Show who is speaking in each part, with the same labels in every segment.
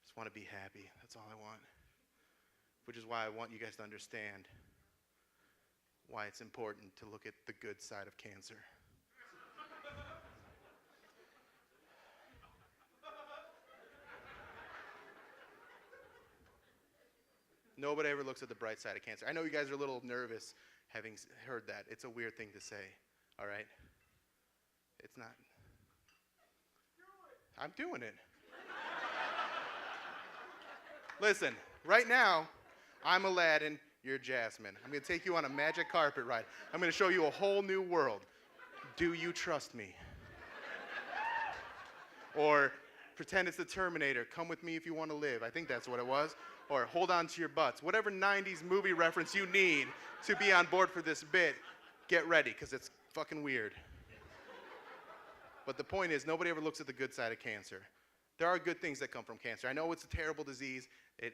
Speaker 1: Just want to be happy. That's all I want. Which is why I want you guys to understand why it's important to look at the good side of cancer. Nobody ever looks at the bright side of cancer. I know you guys are a little nervous having heard that. It's a weird thing to say, all right? It's not. I'm doing it. Listen, right now, I'm Aladdin, you're Jasmine. I'm going to take you on a magic carpet ride. I'm going to show you a whole new world. Do you trust me? Or pretend it's the Terminator. Come with me if you want to live. I think that's what it was. Or hold on to your butts. Whatever 90s movie reference you need to be on board for this bit, get ready, because it's fucking weird. But the point is, nobody ever looks at the good side of cancer. There are good things that come from cancer. I know it's a terrible disease.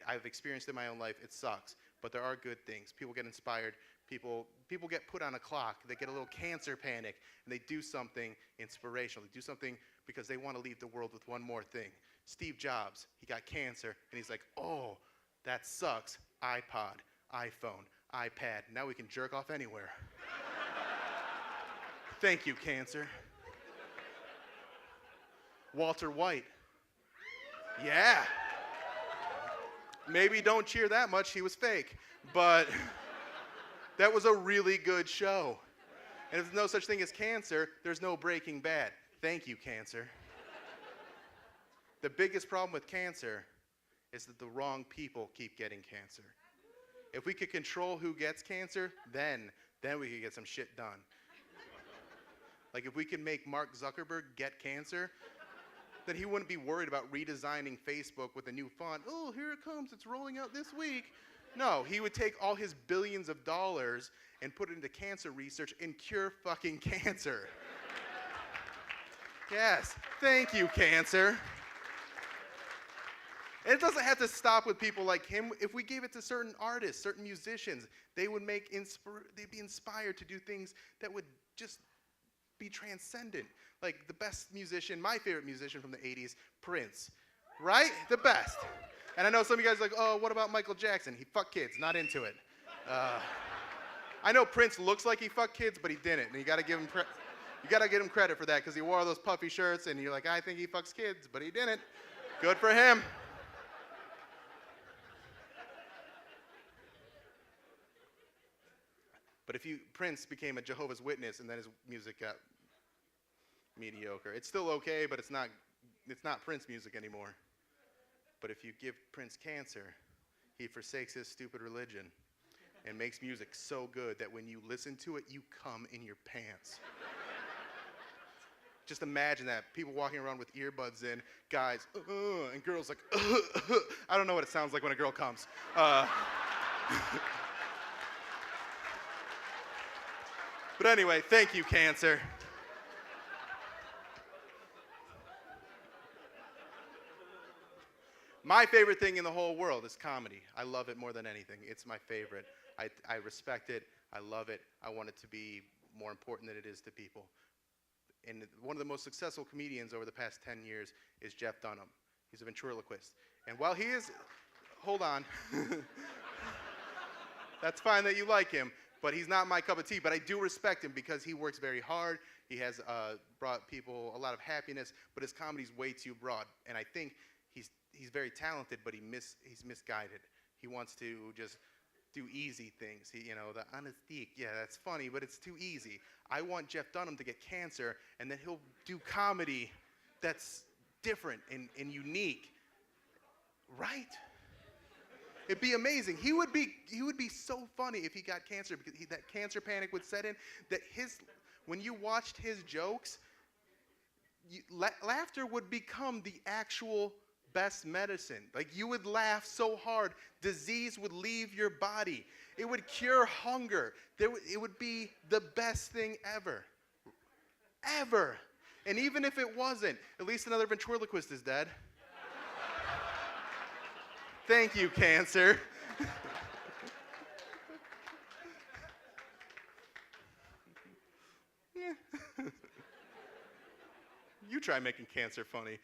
Speaker 1: I've experienced it in my own life. It sucks. But there are good things. People get inspired. People get put on a clock. They get a little cancer panic, and they do something inspirational. They do something because they want to leave the world with one more thing. Steve Jobs, he got cancer, and he's like, oh, that sucks. iPod, iPhone, iPad. Now we can jerk off anywhere. Thank you, cancer. Walter White. Yeah. Maybe don't cheer that much. He was fake. But that was a really good show. And if there's no such thing as cancer, there's no Breaking Bad. Thank you, cancer. The biggest problem with cancer is that the wrong people keep getting cancer. If we could control who gets cancer, then we could get some shit done. Like if we could make Mark Zuckerberg get cancer, then he wouldn't be worried about redesigning Facebook with a new font. Oh, here it comes, it's rolling out this week. No, he would take all his billions of dollars and put it into cancer research and cure fucking cancer. Yes, thank you, cancer. And it doesn't have to stop with people like him. If we gave it to certain artists, certain musicians, they'd be inspired to do things that would just be transcendent. Like the best musician, my favorite musician from the 80s, Prince. Right? The best. And I know some of you guys are like, oh, what about Michael Jackson? He fucked kids, not into it. I know Prince looks like he fucked kids, but he didn't. And you gotta give him credit for that, because he wore all those puffy shirts, and you're like, I think he fucks kids, but he didn't. Good for him. But if Prince became a Jehovah's Witness and then his music got mediocre, it's still okay, but it's not Prince music anymore. But if you give Prince cancer, he forsakes his stupid religion and makes music so good that when you listen to it, you come in your pants. Just imagine that. People walking around with earbuds in, guys, and girls like, I don't know what it sounds like when a girl comes. But anyway, thank you, cancer. My favorite thing in the whole world is comedy. I love it more than anything. It's my favorite. I respect it. I love it. I want it to be more important than it is to people. And one of the most successful comedians over the past 10 years is Jeff Dunham. He's a ventriloquist. And while he is, hold on. That's fine that you like him. But he's not my cup of tea. But I do respect him because he works very hard. He has brought people a lot of happiness, but his comedy's way too broad. And I think he's very talented, but he's misguided. He wants to just do easy things. The honesty, yeah, that's funny, but it's too easy. I want Jeff Dunham to get cancer, and then he'll do comedy that's different and unique, right? It'd be amazing. He would be so funny if he got cancer, because that cancer panic would set in. That when you watched his jokes, laughter would become the actual best medicine. Like you would laugh so hard, disease would leave your body. It would cure hunger. It would be the best thing ever. Ever. And even if it wasn't, at least another ventriloquist is dead. Thank you, cancer. You try making cancer funny.